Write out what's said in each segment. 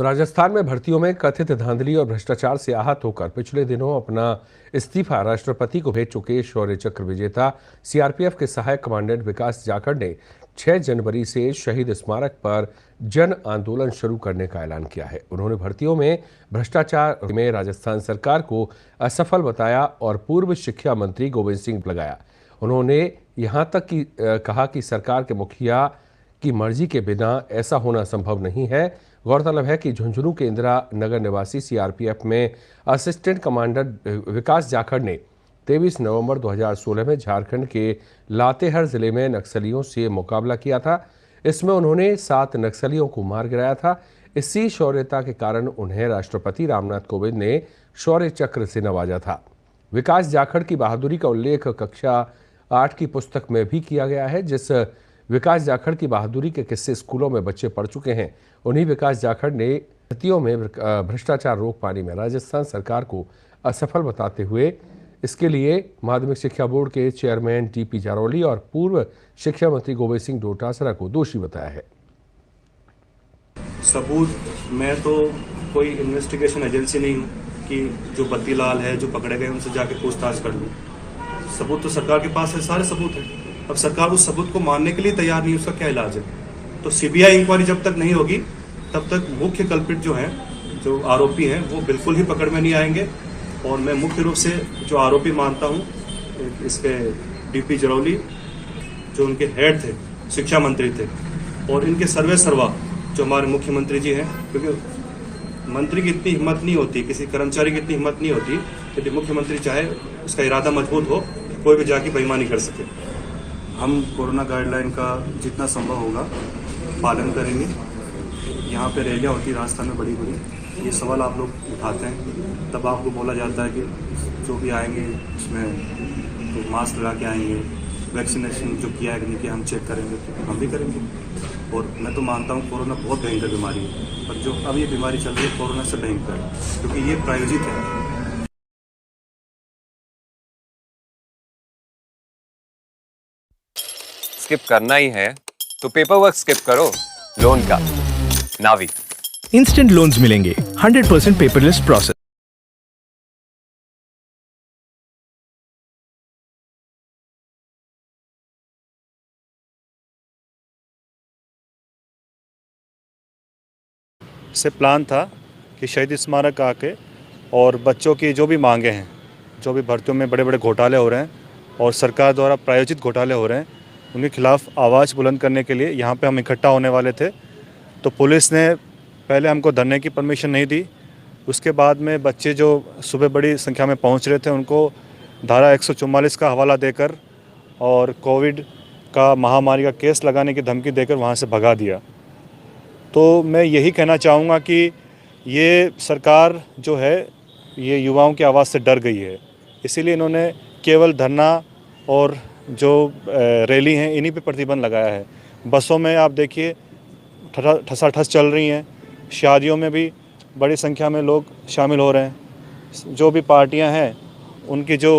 तो राजस्थान में भर्तियों में कथित धांधली और भ्रष्टाचार से आहत होकर पिछले दिनों अपना इस्तीफा राष्ट्रपति को भेज चुके शौर्य चक्र विजेता सीआरपीएफ के सहायक कमांडेंट विकास जाखड़ ने 6 जनवरी से शहीद स्मारक पर जन आंदोलन शुरू करने का ऐलान किया है। उन्होंने भर्तियों में भ्रष्टाचार में राजस्थान सरकार को असफल बताया और पूर्व शिक्षा मंत्री गोविंद सिंह लगाया। उन्होंने यहां तक कि कहा कि सरकार के मुखिया की मर्जी के बिना ऐसा होना संभव नहीं है। गौरतलब है कि झुंझुनू के इंदिरा नगर निवासी सीआरपीएफ में असिस्टेंट कमांडर विकास जाखड़ ने 23 नवंबर 2016 में झारखंड के लातेहार जिले में नक्सलियों से मुकाबला किया था। इसमें उन्होंने 7 नक्सलियों को मार गिराया था। इसी शौर्यता के कारण उन्हें राष्ट्रपति रामनाथ कोविंद ने शौर्य चक्र से नवाजा था। विकास जाखड़ की बहादुरी का उल्लेख कक्षा 8 की पुस्तक में भी किया गया है। जिस विकास जाखड़ की बहादुरी के किस्से स्कूलों में बच्चे पढ़ चुके हैं, उन्हीं विकास जाखड़ ने भर्तियों में भ्रष्टाचार रोक पाने में राजस्थान सरकार को असफल बताते हुए इसके लिए माध्यमिक शिक्षा बोर्ड के चेयरमैन टीपी जारौली और पूर्व शिक्षा मंत्री गोविंद सिंह डोटासरा को दोषी बताया है। सबूत, मैं तो कोई इन्वेस्टिगेशन एजेंसी नहीं हूँ कि जो बत्तीलाल है, जो पकड़े गए उनसे जाके पूछताछ कर लूँ। सबूत तो सरकार के पास है, सारे सबूत हैं। अब सरकार उस सबूत को मानने के लिए तैयार नहीं, उसका क्या इलाज है? तो सीबीआई इंक्वायरी जब तक नहीं होगी तब तक मुख्य कल्पित जो हैं, जो आरोपी हैं, वो बिल्कुल ही पकड़ में नहीं आएंगे। और मैं मुख्य रूप से जो आरोपी मानता हूँ इसके टीपी जारौली, जो उनके हेड थे, शिक्षा मंत्री थे, और इनके सर्वे सर्वा जो हमारे मुख्यमंत्री जी हैं, क्योंकि मंत्री की इतनी हिम्मत नहीं होती, किसी कर्मचारी की इतनी हिम्मत नहीं होती, यदि मुख्यमंत्री चाहे उसका इरादा मजबूत हो, कोई भी जाके बेईमानी कर सके। हम कोरोना गाइडलाइन का जितना संभव होगा पालन करेंगे। यहाँ पे रैलियाँ होती राजस्थान में बड़ी बड़ी, ये सवाल आप लोग उठाते हैं, तब आपको बोला जाता है कि जो भी आएंगे उसमें तो मास्क लगा के आएंगे, वैक्सीनेशन जो किया है कि नहीं किया हम चेक करेंगे, तो हम भी करेंगे। और मैं तो मानता हूँ कोरोना बहुत भयंकर बीमारी है, पर जो अब ये बीमारी चल रही है कोरोना से भयंकर है, क्योंकि ये प्रायोजित है। स्किप करना ही है तो पेपर वर्क स्किप करो। लोन का नावी इंस्टेंट लोन्स मिलेंगे, 100% पेपरलेस प्रोसेस। से प्लान था कि शहीद स्मारक आके और बच्चों की जो भी मांगे हैं, जो भी भर्तियों में बड़े बड़े घोटाले हो रहे हैं और सरकार द्वारा प्रायोजित घोटाले हो रहे हैं, उनके खिलाफ आवाज़ बुलंद करने के लिए यहाँ पे हम इकट्ठा होने वाले थे। तो पुलिस ने पहले हमको धरने की परमिशन नहीं दी। उसके बाद में बच्चे जो सुबह बड़ी संख्या में पहुँच रहे थे उनको धारा 144 का हवाला देकर और कोविड का महामारी का केस लगाने की धमकी देकर वहाँ से भगा दिया। तो मैं यही कहना चाहूँगा कि ये सरकार जो है ये युवाओं की आवाज़ से डर गई है, इसीलिए इन्होंने केवल धरना और जो रैली हैं इन्हीं पे प्रतिबंध लगाया है। बसों में आप देखिए ठसाठस चल रही हैं, शादियों में भी बड़ी संख्या में लोग शामिल हो रहे हैं, जो भी पार्टियां हैं उनके जो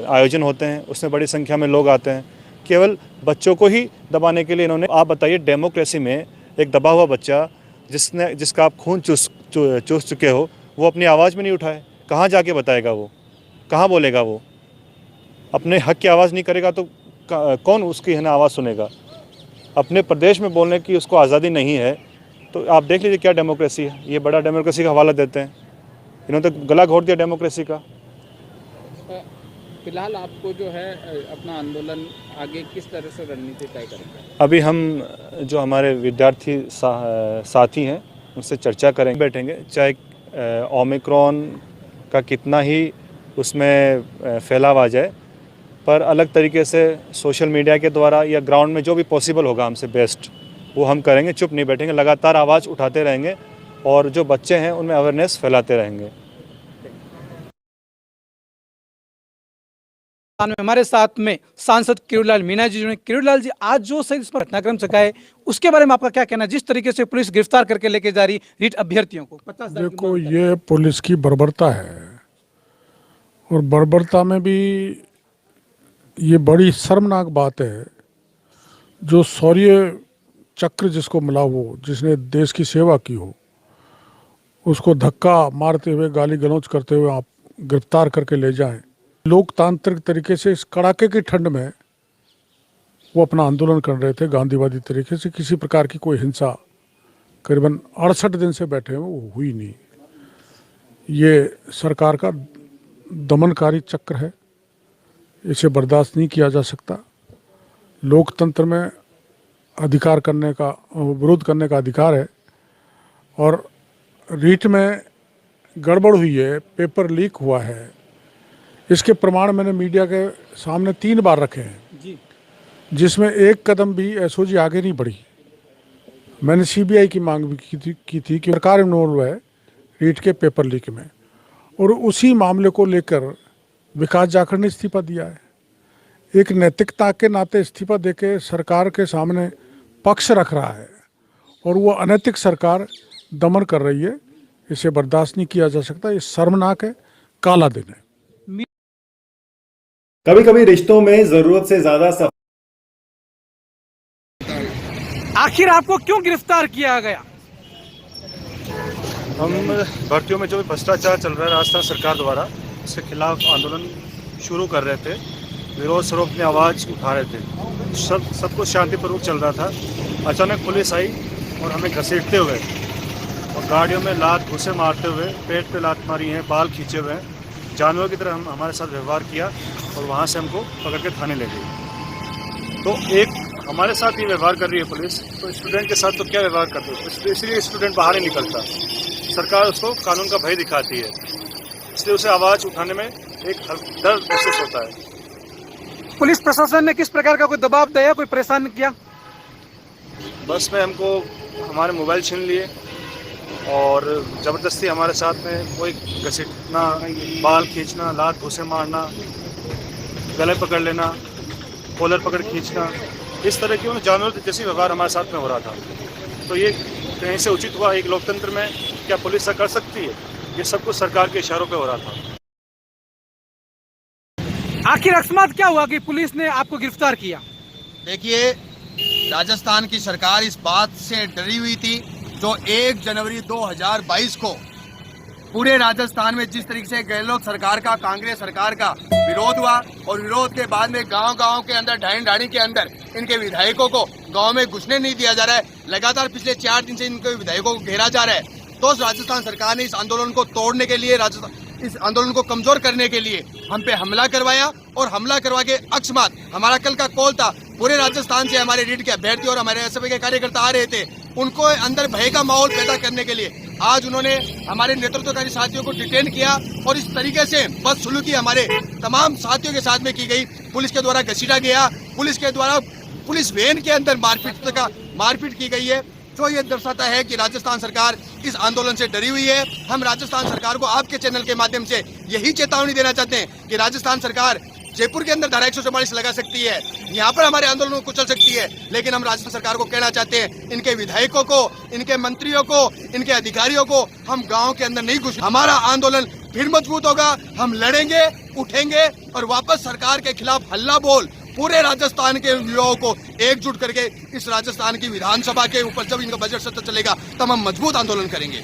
आयोजन होते हैं उसमें बड़ी संख्या में लोग आते हैं। केवल बच्चों को ही दबाने के लिए इन्होंने, आप बताइए डेमोक्रेसी में एक दबा हुआ बच्चा जिसका आप खून चूस चुके हो, वो अपनी आवाज़ में नहीं उठाए, कहाँ जाके बताएगा? वो कहाँ बोलेगा? वो अपने हक की आवाज़ नहीं करेगा तो कौन उसकी है ना आवाज़ सुनेगा? अपने प्रदेश में बोलने की उसको आज़ादी नहीं है, तो आप देख लीजिए क्या डेमोक्रेसी है। ये बड़ा डेमोक्रेसी का हवाला देते हैं, इन्होंने तो गला घोट दिया डेमोक्रेसी का। फिलहाल आपको जो है अपना आंदोलन आगे किस तरह से रणनीति तय करेंगे? अभी हम जो हमारे विद्यार्थी साथी हैं उनसे चर्चा करेंगे, बैठेंगे, चाहे ओमिक्रॉन का कितना ही उसमें फैलाव आ जाए, पर अलग तरीके से सोशल मीडिया के द्वारा या ग्राउंड में जो भी पॉसिबल होगा हमसे बेस्ट वो हम करेंगे। चुप नहीं बैठेंगे, लगातार आवाज़ उठाते रहेंगे और जो बच्चे हैं उनमें अवेयरनेस फैलाते रहेंगे। हमारे साथ में सांसद किरोड़ीलाल मीणा जी जो किरोड़ीलाल जी, आज जो सही इस पर घटनाक्रम चका है उसके बारे में आपका क्या कहना है? जिस तरीके से पुलिस गिरफ्तार करके लेके जा रही रीट अभ्यर्थियों को 50,000 देखो, ये पुलिस की बर्बरता है और बर्बरता में भी ये बड़ी शर्मनाक बात है। जो शौर्य चक्र जिसको मिला हो, जिसने देश की सेवा की हो, उसको धक्का मारते हुए गाली गलौज करते हुए आप गिरफ्तार करके ले जाएं। लोकतांत्रिक तरीके से इस कड़ाके की ठंड में वो अपना आंदोलन कर रहे थे गांधीवादी तरीके से। किसी प्रकार की कोई हिंसा करीबन 68 दिन से बैठे हैं वो हुई नहीं। ये सरकार का दमनकारी चक्र है, इसे बर्दाश्त नहीं किया जा सकता। लोकतंत्र में अधिकार करने का, विरोध करने का अधिकार है, और रीट में गड़बड़ हुई है, पेपर लीक हुआ है, इसके प्रमाण मैंने मीडिया के सामने 3 बार रखे हैं जी। जिसमें एक कदम भी एसओजी आगे नहीं बढ़ी। मैंने सीबीआई की मांग भी की थी कि सरकार इन्वॉल्व है रीट के पेपर लीक में, और उसी मामले को लेकर विकास जाखड़ ने इस्तीफा दिया है। एक नैतिकता के नाते इस्तीफा देके सरकार के सामने पक्ष रख रहा है, और वो अनैतिक सरकार दमन कर रही है। इसे बर्दाश्त नहीं किया जा सकता। ये शर्मनाक है, काला दिन है। कभी कभी रिश्तों में जरूरत से ज्यादा आखिर आपको क्यों गिरफ्तार किया गया? हम भर्तियों में जो भी भ्रष्टाचार चल रहा है राजस्थान सरकार द्वारा, इसके खिलाफ आंदोलन शुरू कर रहे थे। विरोध स्वरूप अपनी आवाज़ उठा रहे थे। सब कुछ शांतिपूर्वक चल रहा था। अचानक पुलिस आई और हमें घसीटते हुए और गाड़ियों में लात घुसे मारते हुए, पेट पे लात मारी है, बाल खींचे हुए हैं, जानवर की तरह हमारे साथ व्यवहार किया और वहाँ से हमको पकड़ के थाने ले गई। तो एक हमारे साथ ही व्यवहार कर रही है पुलिस, तो स्टूडेंट के साथ तो क्या व्यवहार करते हो? इसलिए स्टूडेंट बाहर नहीं निकलता। सरकार उसको कानून का भय दिखाती है, इसलिए उसे आवाज़ उठाने में एक डर महसूस होता है। पुलिस प्रशासन ने किस प्रकार का कोई दबाव दिया, कोई परेशान किया? बस में हमको हमारे मोबाइल छीन लिए और ज़बरदस्ती हमारे साथ में कोई घसीटना, बाल खींचना, लात घुसे मारना, गले पकड़ लेना, कॉलर पकड़ खींचना, इस तरह की जानवर जैसी व्यवहार हमारे साथ में हो रहा था। तो ये कहीं से उचित हुआ? एक लोकतंत्र में क्या पुलिस ऐसा कर सकती है? ये सब कुछ सरकार के इशारों पे हो रहा था। आखिर अकस्मात क्या हुआ कि पुलिस ने आपको गिरफ्तार किया? देखिए, राजस्थान की सरकार इस बात से डरी हुई थी जो 1 जनवरी 2022 को पूरे राजस्थान में जिस तरीके से गहलोत सरकार का, कांग्रेस सरकार का विरोध हुआ, और विरोध के बाद में गांव-गांव के अंदर, ढाणी के अंदर इनके विधायकों को गांव में घुसने नहीं दिया जा रहा है। लगातार पिछले 4 दिन से इनके विधायकों को घेरा जा रहा है। तो राजस्थान सरकार ने इस आंदोलन को तोड़ने के लिए, इस आंदोलन को कमजोर करने के लिए हम पे हमला करवाया, और हमला करवा के अकस्मात हमारा कल का कॉल था, पूरे राजस्थान से हमारे रीट के अभ्यर्थी और हमारे एसएफआई के कार्यकर्ता आ रहे थे, उनको अंदर भय का माहौल पैदा करने के लिए आज उन्होंने हमारे नेतृत्वकारी साथियों को डिटेन किया, और इस तरीके से बदसलूकी हमारे तमाम साथियों के साथ में की गई। पुलिस के द्वारा घसीटा गया, पुलिस के द्वारा पुलिस वैन के अंदर मारपीट की गई है, जो ये दर्शाता है कि राजस्थान सरकार इस आंदोलन से डरी हुई है। हम राजस्थान सरकार को आपके चैनल के माध्यम से यही चेतावनी देना चाहते हैं कि राजस्थान सरकार जयपुर के अंदर धारा 144 लगा सकती है, यहाँ पर हमारे आंदोलन को कुचल सकती है, लेकिन हम राजस्थान सरकार को कहना चाहते हैं, इनके विधायकों को, इनके मंत्रियों को, इनके अधिकारियों को हम गाँव के अंदर नहीं घुस। हमारा आंदोलन फिर मजबूत होगा, हम लड़ेंगे, उठेंगे और वापस सरकार के खिलाफ हल्ला बोल पूरे राजस्थान के युवाओं को एकजुट करके इस राजस्थान की विधानसभा के ऊपर जब इनका बजट सत्र चलेगा तब हम मजबूत आंदोलन करेंगे।